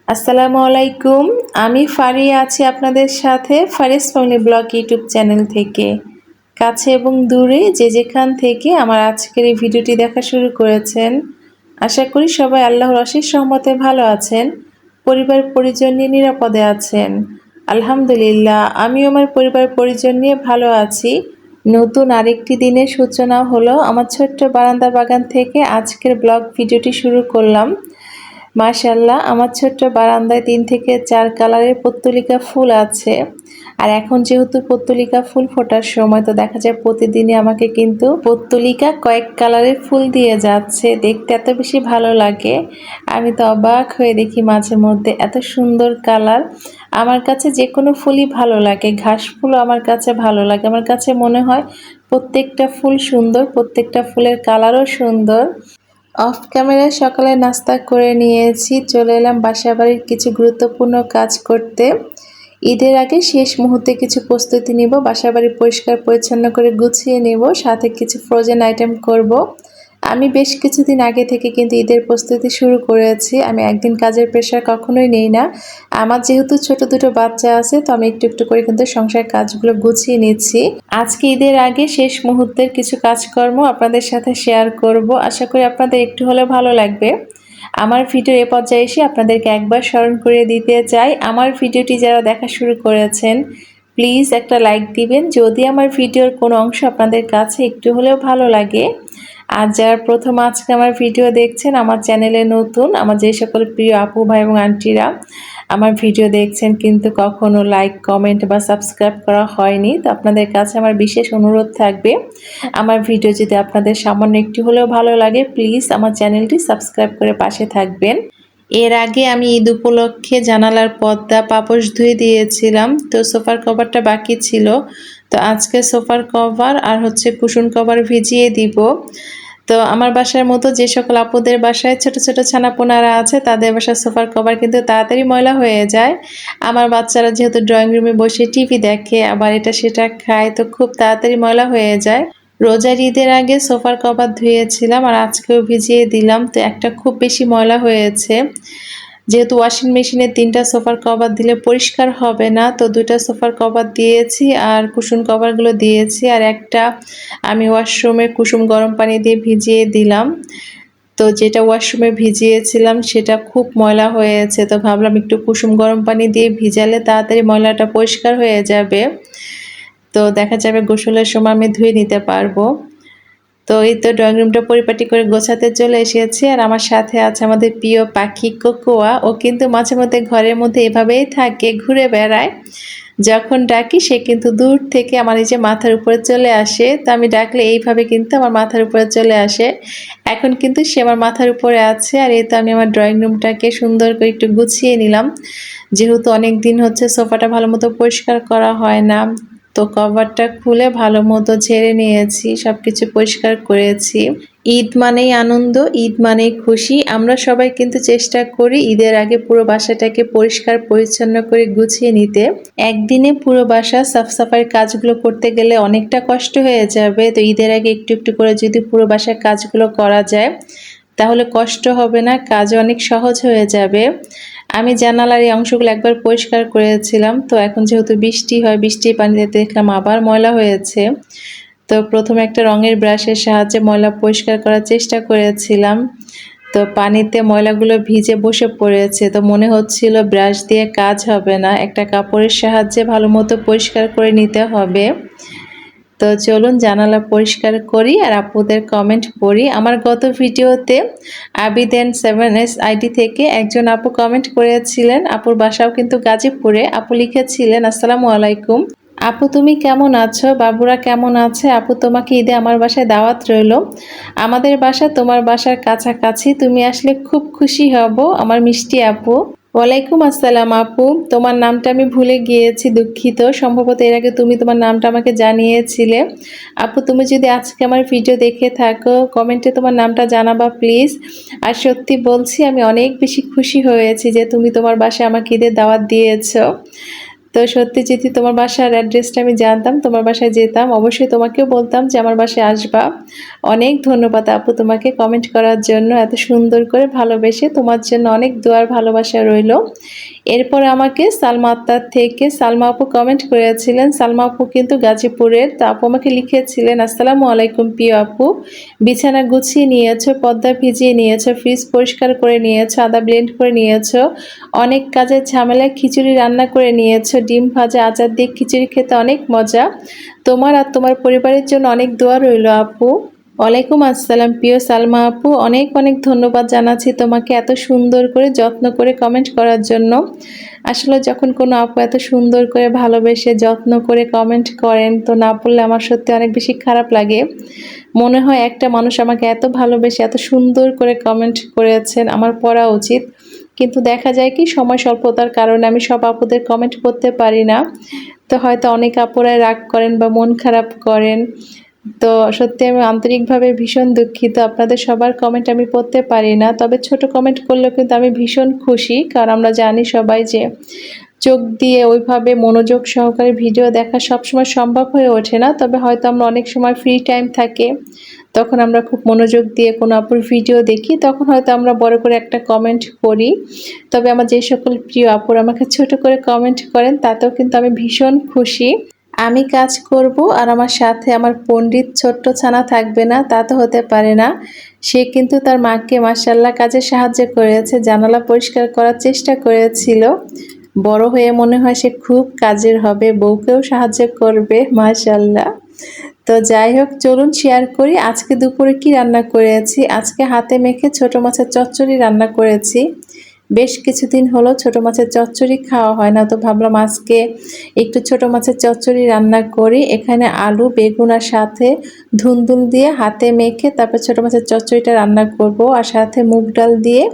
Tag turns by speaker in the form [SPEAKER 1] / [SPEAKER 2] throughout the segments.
[SPEAKER 1] আসসালামু আলাইকুম। আমি ফারিয়া আছি আপনাদের সাথে Faris family blog YouTube channel থেকে। কাছে এবং দূরে যে যেখান থেকে আমার আজকের এই ভিডিওটি দেখা শুরু করেছেন, আশা করি সবাই আল্লাহর অশেষ রহমতে ভালো আছেন, পরিবার পরিজন নিয়ে নিরাপদে আছেন। আলহামদুলিল্লাহ, আমিও আমার পরিবার পরিজন নিয়ে ভালো আছি। নতুন আরেকটি দিনের সূচনা হলো আমার ছোট্ট বারান্দা বাগান থেকে আজকের ব্লগ ভিডিওটি শুরু করলাম। মাশাআল্লাহ, আমার ছোট্ট বারান্দায় ৩ থেকে ৪ কালারের পত্তলিকা ফুল আছে। আর এখন যেহেতু পত্তলিকা ফুল ফোটার সময়, তো দেখা যায় প্রতিদিনই আমাকে কিন্তু পত্তলিকা কয়েক কালারের ফুল দিয়ে যাচ্ছে। দেখতে এত বেশি ভালো লাগে, আমি তো অবাক হয়ে দেখি মাঝে মধ্যে এত সুন্দর কালার। আমার কাছে যে কোনো ফুলই ভালো লাগে, ঘাস ফুলও আমার কাছে ভালো লাগে। আমার কাছে মনে হয় প্রত্যেকটা ফুল সুন্দর, প্রত্যেকটা ফুলের কালারও সুন্দর। অফ ক্যামেরায় সকালে নাস্তা করে নিয়েছি, চলে এলাম বাসাবাড়ির কিছু গুরুত্বপূর্ণ কাজ করতে। ঈদের আগে শেষ মুহূর্তে কিছু প্রস্তুতি নিব, বাসাবাড়ি পরিষ্কার পরিচ্ছন্ন করে গুছিয়ে নেব, সাথে কিছু ফ্রোজেন আইটেম করব। আমি বেশ কিছুদিন আগে থেকে কিন্তু ঈদের প্রস্তুতি শুরু করেছি। আমি একদিন কাজের প্রেশার কখনোই নেই না। আমার যেহেতু ছোট দুটো বাচ্চা আছে, তো আমি একটু একটু করে কিন্তু সংসারের কাজগুলো গুছিয়ে নিচ্ছি। আজকে ঈদের আগে শেষ মুহূর্তের কিছু কাজকর্ম আপনাদের সাথে শেয়ার করব, আশা করি আপনাদের একটু হলেও ভালো লাগবে। আমার ভিডিও এ পর্যায়ে এসে আপনাদেরকে একবার স্মরণ করিয়ে দিতে চাই, আমার ভিডিওটি যারা দেখা শুরু করেছেন প্লিজ একটা লাইক দিবেন যদি আমার ভিডিওর কোনো অংশ আপনাদের কাছে একটু হলেও ভালো লাগে। আর যারা প্রথম আজকে আমার ভিডিও দেখছেন, আমার চ্যানেলে নতুন, আমার যে সকল প্রিয় আপু ভাই এবং আন্টিরা আমার ভিডিও দেখছেন কিন্তু কখনো লাইক কমেন্ট বা সাবস্ক্রাইব করা হয়নি, তো আপনাদের কাছে আমার বিশেষ অনুরোধ থাকবে, আমার ভিডিও যদি আপনাদের সামান্য একটু হলেও ভালো লাগে প্লিজ আমার চ্যানেলটি সাবস্ক্রাইব করে পাশে থাকবেন। এর আগে আমি ঈদ উপলক্ষে জানালার পর্দা পাপোশ ধুয়ে দিয়েছিলাম, তো সোফার কভারটা বাকি ছিল। তো আজকে সোফার কভার আর কুশন কভার ভিজিয়ে দিব। তো আমার বাসার মতো যে সকল আপুদের বাসায় ছোট ছোট ছানাপোনারা আছে, তাদের বাসার সোফার কভার কিন্তু তাড়াতাড়ি ময়লা হয়ে যায়। আমার বাচ্চারা যেহেতু ড্রয়িং রুমে বসে টিভি দেখে, আবার এটা সেটা খায়, তো খুব তাড়াতাড়ি ময়লা হয়ে যায়। রোজার ঈদের আগে সোফার কভার ধুয়েছিলাম আর আজকেও ভিজিয়ে দিলাম, তো একটা খুব বেশি ময়লা হয়েছে। যেহেতু ওয়াশিং মেশিনে 3টা সোফার কভার দিলে পরিষ্কার হবে না, তো 2টা সোফার কভার দিয়েছি আর কুশন কভারগুলো দিয়েছি, আর একটা আমি ওয়াশরুমে কুসুম গরম পানি দিয়ে ভিজিয়ে দিলাম। তো যেটা ওয়াশরুমে ভিজিয়েছিলাম সেটা খুব ময়লা হয়েছে, তো ভাবলাম একটু কুসুম গরম পানি দিয়ে ভিজালে তাড়াতাড়ি ময়লাটা পরিষ্কার হয়ে যাবে, তো দেখা যাবে গোসলের সময় আমি ধুয়ে নিতে পারবো। তো এই তো ড্রয়িং রুমটা পরিপাটি করে গোছাতে চলে এসেছি, আর আমার সাথে আছে আমাদের প্রিয় পাখি কোকোয়া। ও কিন্তু মাঝে মধ্যে ঘরের মধ্যে এভাবেই থাকে, ঘুরে বেড়ায়। যখন ডাকি সে কিন্তু দূর থেকে আমার এই যে মাথার উপরে চলে আসে, তো আমি ডাকলে এইভাবে কিন্তু আমার মাথার উপরে চলে আসে। এখন কিন্তু সে আমার মাথার উপরে আছে, আর এই তো আমি আমার ড্রয়িং রুমটাকে সুন্দর করে একটু গুছিয়ে নিলাম, যেহেতু অনেক দিন সোফাটা ভালো মতো পরিষ্কার করা হয় না। তো কভারটা খুলে ভালো মতো ঝেড়ে নিয়েছি, সবকিছু পরিষ্কার করেছি। ঈদ মানেই আনন্দ, ঈদ মানেই খুশি। আমরা সবাই কিন্তু চেষ্টা করি ঈদের আগে পুরো বাসাটাকে পরিষ্কার পরিচ্ছন্ন করে গুছিয়ে নিতে। একদিনে পুরো বাসা সাফসাফাইয়ের কাজগুলো করতে গেলে অনেকটা কষ্ট হয়ে যাবে, তো ঈদের আগে একটু একটু করে যদি পুরো বাসার কাজগুলো করা যায় তাহলে কষ্ট হবে না, কাজ অনেক সহজ হয়ে যাবে। আমি জানালার এই অংশগুলো একবার পরিষ্কার করেছিলাম, তো এখন যেহেতু বৃষ্টি হয়, বৃষ্টির পানিতে দেখলাম আবার ময়লা হয়েছে। তো প্রথমে একটা রঙের ব্রাশের সাহায্যে ময়লা পরিষ্কার করার চেষ্টা করেছিলাম, তো পানিতে ময়লাগুলো ভিজে বসে পড়েছে, তো মনে হচ্ছিল ব্রাশ দিয়ে কাজ হবে না, একটা কাপড়ের সাহায্যে ভালো মতো পরিষ্কার করে নিতে হবে। তো চলুন জানালা পরিষ্কার করি আর আপুদের কমেন্ট পড়ি। আমার গত ভিডিওতে আবিদেন 7S আইডি থেকে একজন আপু কমেন্ট করেছিলেন, আপুর বাসাও কিন্তু গাজীপুরে। আপু লিখেছিলেন, আসসালামু আলাইকুম আপু, তুমি কেমন আছো, বাবুরা কেমন আছে? আপু, তোমাকে ঈদে আমার বাসায় দাওয়াত রইল। আমাদের বাসা তোমার বাসার কাছাকাছি, তুমি আসলে খুব খুশি হব আমার মিষ্টি আপু। ওয়ালাইকুম আসসালাম আপু, তোমার নামটা আমি ভুলে গিয়েছি, দুঃখিত। সম্ভবত এর আগে তুমি তোমার নামটা আমাকে জানিয়েছিলে। আপু, তুমি যদি আজকে আমার ভিডিও দেখে থাকো কমেন্টে তোমার নামটা জানাবা প্লিজ। আর সত্যি বলছি, আমি অনেক বেশি খুশি হয়েছি যে তুমি তোমার বাসায় আমাকে ঈদের দাওয়াত দিয়েছো। তো তো সত্যি যদি তোমার বাসার অ্যাড্রেসটা আমি জানতাম, তোমার বাসায় যেতাম, অবশ্যই তোমাকেও বলতাম যে আমার বাসায় আসবা। অনেক ধন্যবাদ আপু তোমাকে কমেন্ট করার জন্য, এত সুন্দর করে ভালোবেসে। তোমার জন্য অনেক দোয়ার ভালোবাসা রইল। এরপর আমাকে সালমা আক্তার থেকে সালমা আপু কমেন্ট করেছিলেন। সালমা আপু কিন্তু গাজীপুরের। তো আপু আমাকে লিখেছিলেন, আসসালামু আলাইকুম প্রিয় আপু, বিছানা গুছিয়ে নিয়েছো, পর্দা ভিজিয়ে নিয়েছো, ফ্রিজ পরিষ্কার করে নিয়েছো, আদা ব্লেন্ড করে নিয়েছো, অনেক কাজের ঝামেলায় খিচুড়ি রান্না করে নিয়েছো, ডিম ভাজা, আচার দিয়ে খিচুড়ি খেতে অনেক মজা। তোমার আর তোমার পরিবারের জন্য অনেক দোয়া রইল আপু। ওয়ালাইকুম আসসালাম প্রিয় সালমা আপু, অনেক অনেক ধন্যবাদ জানাচ্ছি তোমাকে এত সুন্দর করে যত্ন করে কমেন্ট করার জন্য। আসলে যখন কোনো আপু এত সুন্দর করে ভালোবেসে যত্ন করে কমেন্ট করেন, তো না পড়লে আমার সত্যি অনেক বেশি খারাপ লাগে। মনে হয় একটা মানুষ আমাকে এত ভালোবেসে এত সুন্দর করে কমেন্ট করেছেন, আমার পড়া উচিত। কিন্তু দেখা যায় কি, সময় স্বল্পতার কারণে আমি সব আপুদের কমেন্ট করতে পারি না। তো হয়তো অনেক আপুরাই রাগ করেন বা মন খারাপ করেন। তো সত্যি আমি আন্তরিকভাবে ভীষণ দুঃখিত, আপনাদের সবার কমেন্ট আমি পড়তে পারি না। তবে ছোট কমেন্ট করলেও কিন্তু আমি ভীষণ খুশি, কারণ আমরা জানি সবাই যে চোখ দিয়ে ওইভাবে মনোযোগ সহকারে ভিডিও দেখা সবসময় সম্ভব হয়ে ওঠে না। তবে হয়তো আমরা অনেক সময় ফ্রি টাইম থাকে, তখন আমরা খুব মনোযোগ দিয়ে কোনো আপুর ভিডিও দেখি, তখন হয়তো আমরা বড় করে একটা কমেন্ট করি। তবে আমার যে সকল প্রিয় আপুর আমাকে ছোট করে কমেন্ট করেন, তাতেও কিন্তু আমি ভীষণ খুশি। আমি কাজ করব আর আমার সাথে আমার পণ্ডিত ছোট্ট ছানা থাকবে না, তা তো হতে পারে না। সে কিন্তু তার মাকে মাশাআল্লাহ কাজে সাহায্য করেছে, জানালা পরিষ্কার করার চেষ্টা করেছিল। বড় হয়ে মনে হয় সে খুব কাজের হবে, বউকেও সাহায্য করবে মাশাআল্লাহ। তো যাই হোক, চলুন শেয়ার করি আজকে দুপুরে কি রান্না করেছি। আজকে হাতে মেখে ছোট মাছের চচ্চড়ি রান্না করেছি। বেশ কিছুদিন হলো ছোট মাছের চচ্চড়ি খাওয়া হয় না, তো ভাবলাম আজকে একটু ছোট মাছের চচ্চড়ি রান্না করি। এখানে আলু, বেগুন আর সাথে ধুন্দুল দিয়ে হাতে মেখে তারপর ছোট মাছের চচ্চড়িটা রান্না করব, আর সাথে মুগ ডাল দিয়ে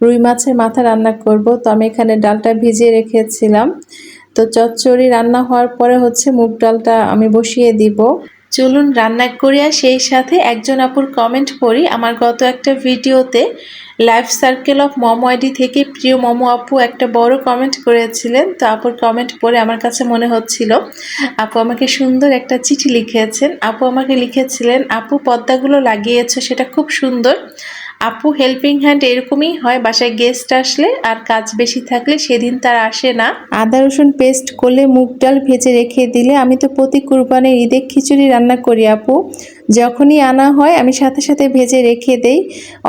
[SPEAKER 1] রুই মাছের মাথা রান্না করব। তো আমি এখানে ডালটা ভিজিয়ে রেখেছিলাম। তো চচ্চড়ি রান্না হওয়ার পরে হচ্ছে মুগ ডালটা আমি বসিয়ে দিব। চলুন রান্না করি, আর সেই সাথে একজন আপুর কমেন্ট পড়ি। আমার গত একটা ভিডিওতে life circle of momo ID থেকে প্রিয় মমো আপু একটা বড় কমেন্ট করেছিলেন। তো আপুর কমেন্ট পড়ে আমার কাছে মনে হচ্ছিল আপু আমাকে সুন্দর একটা চিঠি লিখেছেন। আপু আমাকে লিখেছিলেন, আপু পর্দাগুলো লাগিয়েছো সেটা খুব সুন্দর। আপু হেল্পিং হ্যান্ড এরকমই হয়, বাসায় গেস্ট আসলে আর কাজ বেশি থাকলে সেদিন তার আসে না। আদা রসুন পেস্ট করলে মুগ ডাল ভেজে রেখে দিলে আমি তো প্রতি কুরবানির ঈদে খিচুড়ি রান্না করি আপু। যখনই আনা হয় আমি সাথে সাথে ভেজে রেখে দেই।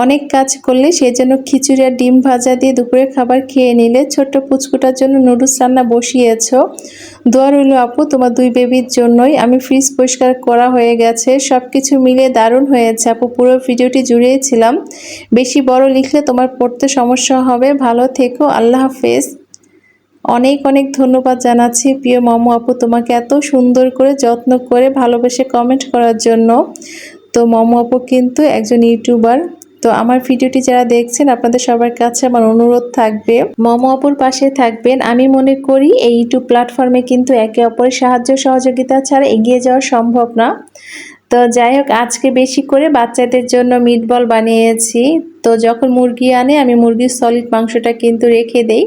[SPEAKER 1] অনেক কাজ করলে সেই জন্য খিচুড়ি আর ডিম ভাজা দিয়ে দুপুরের খাবার খেয়ে নিলে। ছোট্ট পুচকুটার জন্য নুডলস রান্না বসিয়েছ, দোয়া রইল আপু তোমার দুই বেবির জন্যই। আমি ফ্রিজ পরিষ্কার করা হয়ে গেছে, সব কিছু মিলে দারুণ হয়েছে আপু। পুরো ভিডিওটি জুড়িয়েছিলাম, বেশি বড় লিখলে তোমার পড়তে সমস্যা হবে। ভালো থেকো, আল্লাহ হাফেজ। অনেক অনেক ধন্যবাদ জানাচ্ছি প্রিয় মামু আপু তোমাকে এত সুন্দর করে যত্ন করে ভালোবেসে কমেন্ট করার জন্য। তো মামু আপু কিন্তু একজন ইউটিউবার। তো আমার ভিডিওটি যারা দেখছেন, আপনাদের সবার কাছে আমার অনুরোধ থাকবে মামু আপুর পাশে থাকবেন। আমি মনে করি এই ইউটিউব প্ল্যাটফর্মে কিন্তু একে অপরের সাহায্য সহযোগিতা ছাড়া এগিয়ে যাওয়া সম্ভব না। তো যাই হোক, আজকে বেশি করে বাচ্চাদের জন্য মিটবল বানিয়েছি। তো যখন মুরগি আনে আমি মুরগির সলিড মাংসটা কিন্তু রেখে দেই,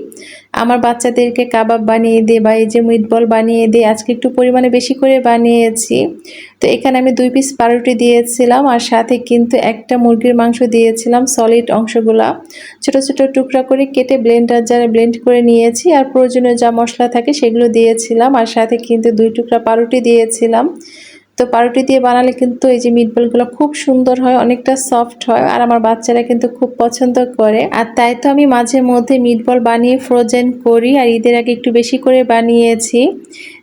[SPEAKER 1] আমার বাচ্চাদেরকে কাবাব বানিয়ে দিই বা এই যে মিটবল বানিয়ে দিই। আজকে একটু পরিমাণে বেশি করে বানিয়েছি। তো এখানে আমি 2 পিস পাউরুটি দিয়েছিলাম, আর সাথে কিন্তু একটা মুরগির মাংস দিয়েছিলাম। সলিড অংশগুলা ছোট ছোট টুকরা করে কেটে ব্লেন্ডার জারে ব্লেন্ড করে নিয়েছি, আর প্রয়োজনীয় যা মশলা থাকে সেগুলো দিয়েছিলাম, আর সাথে কিন্তু 2 টুকরা পাউরুটি দিয়েছিলাম। তো পাউরুটি দিয়ে বানালে কিন্তু এই যে মিটবলগুলো খুব সুন্দর হয়, অনেকটা সফট হয়, আর আমার বাচ্চারা কিন্তু খুব পছন্দ করে। আর তাই তো আমি মাঝে মধ্যে মিটবল বানিয়ে ফ্রোজেন করি, আর ঈদের আগে একটু বেশি করে বানিয়েছি।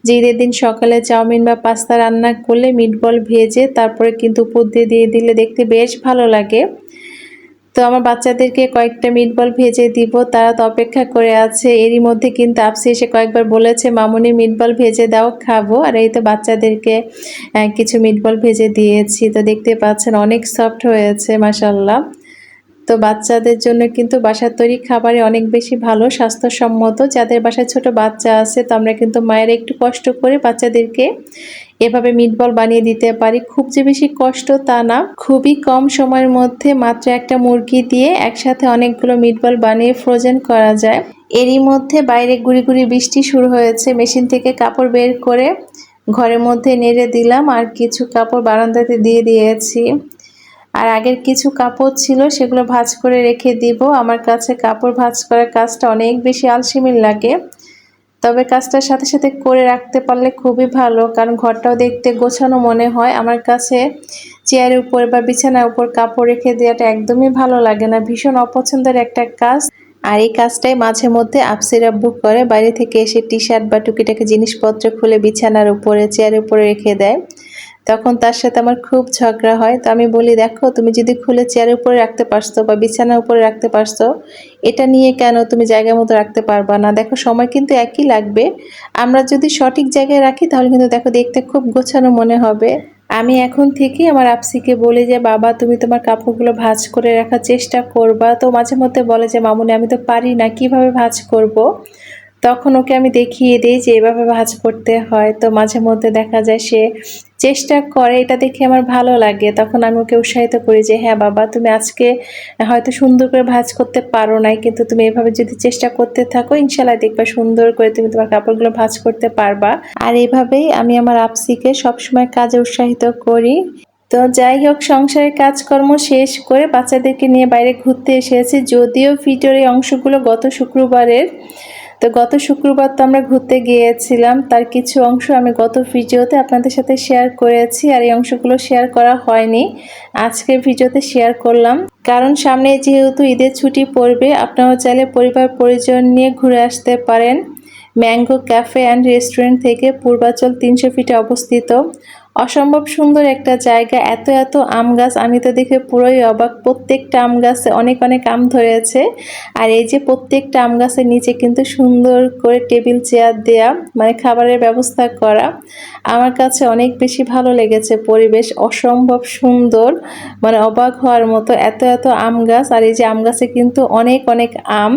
[SPEAKER 1] যে ঈদের দিন সকালে চাউমিন বা পাস্তা রান্না করলে মিটবল ভেজে তারপরে কিন্তু উপর দিয়ে দিলে দেখতে বেশ ভালো লাগে। তো আমার বাচ্চাদেরকে কয়েকটা মিটবল ভেজে দিব, তারা তো অপেক্ষা করে আছে। এরই মধ্যে কিন্তু আপসি এসে কয়েকবার বলেছে, মামুনি মিটবল ভেজে দাও, খাবো। আর এই তো বাচ্চাদেরকে কিছু মিটবল ভেজে দিয়েছি। তো দেখতে পাচ্ছেন অনেক সফট হয়েছে মাশাআল্লাহ। তো বাচ্চাদের জন্য কিন্তু বাসার তৈরি খাবারে অনেক বেশি ভালো, স্বাস্থ্যসম্মত। যাদের বাসায় ছোট বাচ্চা আছে, তো আমরা কিন্তু মায়েরা একটু কষ্ট করে বাচ্চাদেরকে এভাবে মিটবল বানিয়ে দিতে পারি। খুব যে বেশি কষ্ট তা না, খুবই কম সময়ের মধ্যে মাত্র একটা মুরগি দিয়ে একসাথে অনেকগুলো মিটবল বানিয়ে ফ্রোজেন করা যায়। এরই মধ্যে বাইরে গুড়ি গুড়ি বৃষ্টি শুরু হয়েছে। মেশিন থেকে কাপড় বের করে ঘরের মধ্যে নেড়ে দিলাম, আর কিছু কাপড় বারান্দাতে দিয়ে দিয়েছি। আর আগের কিছু কাপড় ছিল, সেগুলো ভাঁজ করে রেখে দিব। আমার কাছে কাপড় ভাঁজ করার কাজটা অনেক বেশি আলসেমি লাগে, তবে কাজটার সাথে সাথে করে রাখতে পারলে খুবই ভালো, কারণ ঘরটাও দেখতে গোছানো মনে হয়। আমার কাছে চেয়ারের উপর বা বিছানার উপর কাপড় রেখে দেওয়াটা একদমই ভালো লাগে না, ভীষণ অপছন্দের একটা কাজ। আর এই কাজটাই মাঝে মধ্যে আফসির আব্বু করে, বাইরে থেকে এসে টি শার্ট বা টুকিটাকি জিনিসপত্র খুলে বিছানার উপরে চেয়ারের উপরে রেখে দেয়। তখন তার সাথে আমার খুব ঝগড়া হয়। তো আমি বলি, দেখো তুমি যদি খুলে চেয়ারের উপরে রাখতে পারছো বা বিছানার উপরে রাখতে পারছো, এটা নিয়ে কেন তুমি জায়গা মতো রাখতে পারবা না? দেখো সময় কিন্তু একই লাগবে, আমরা যদি সঠিক জায়গায় রাখি তাহলে কিন্তু দেখো দেখতে খুব গোছানো মনে হবে। আমি এখন থেকে আমার আপসিকে বলি যে, বাবা তুমি তোমার কাপড়গুলো ভাঁজ করে রাখার চেষ্টা করবা। তো মাঝে মধ্যে বলে যে, মামুনি আমি তো পারি না, কিভাবে ভাঁজ করব? তখন ওকে আমি দেখিয়ে দিই যে এভাবে ভাঁজ করতে হয়। তো মাঝে মধ্যে দেখা যায় সে চেষ্টা করে, এটা দেখে আমার ভালো লাগে। তখন আমি ওকে উৎসাহিত করি যে, হ্যাঁ বাবা তুমি আজকে হয়তো সুন্দর করে ভাঁজ করতে পারো নাই, কিন্তু তুমি এভাবে যদি চেষ্টা করতে থাকো ইনশাল্লাহ দেখবা সুন্দর করে তুমি তোমার কাপড়গুলো ভাঁজ করতে পারবা। আর এভাবেই আমি আমার আপসিকে সবসময় কাজে উৎসাহিত করি। তো যাই হোক, সংসারের কাজকর্ম শেষ করে বাচ্চাদেরকে নিয়ে বাইরে ঘুরতে এসেছি। যদিও ভিডিওর এই অংশগুলো গত শুক্রবারের, তো গত শুক্রবার তো আমরা ঘুরতে গিয়েছিলাম, তার কিছু অংশ আমি গত ভিডিওতে আপনাদের সাথে শেয়ার করেছি, আর এই অংশগুলো শেয়ার করা হয়নি, আজকের ভিডিওতে শেয়ার করলাম। কারণ সামনে যেহেতু ঈদের ছুটি পড়বে, আপনারা চাইলে পরিবার পরিজন নিয়ে ঘুরে আসতে পারেন। ম্যাঙ্গো ক্যাফে অ্যান্ড রেস্টুরেন্ট থেকে পূর্বাচল 300 ফিটে অবস্থিত। অসম্ভব সুন্দর একটা জায়গা, এত এত আম গাছ, আমি তো দেখে পুরোই অবাক। প্রত্যেকটা আম গাছে অনেক অনেক আম ধরেছে। আর এই যে প্রত্যেকটা আম গাছের নিচে কিন্তু সুন্দর করে টেবিল চেয়ার দেয়া, মানে খাবারের ব্যবস্থা করা। আমার কাছে অনেক বেশি ভালো লেগেছে, পরিবেশ অসম্ভব সুন্দর, মানে অবাক হওয়ার মতো। এত এত আম গাছ, আর এই যে আম গাছে কিন্তু অনেক অনেক আম,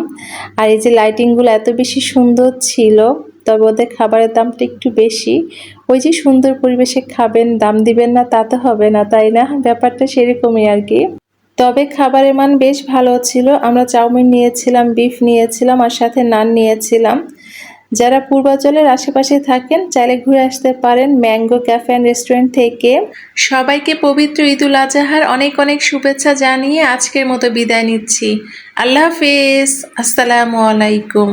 [SPEAKER 1] আর এই যে লাইটিংগুলো এত বেশি সুন্দর ছিল। তবে ওদের খাবারের দামটা একটু বেশি। ওই যে সুন্দর পরিবেশে খাবেন, দাম দিবেন না তা তো হবে না, তাই না? ব্যাপারটা সেরকমই আর কি। তবে খাবারের মান বেশ ভালো ছিল। আমরা চাউমিন নিয়েছিলাম, বিফ নিয়েছিলাম, আর সাথে নান নিয়েছিলাম। যারা পূর্বাচলের আশেপাশে থাকেন চাইলে ঘুরে আসতে পারেন ম্যাঙ্গো ক্যাফে অ্যান্ড রেস্টুরেন্ট থেকে। সবাইকে পবিত্র ঈদুল আজহার অনেক অনেক শুভেচ্ছা জানিয়ে আজকের মতো বিদায় নিচ্ছি। আল্লাহ হাফেজ, আসসালামু আলাইকুম।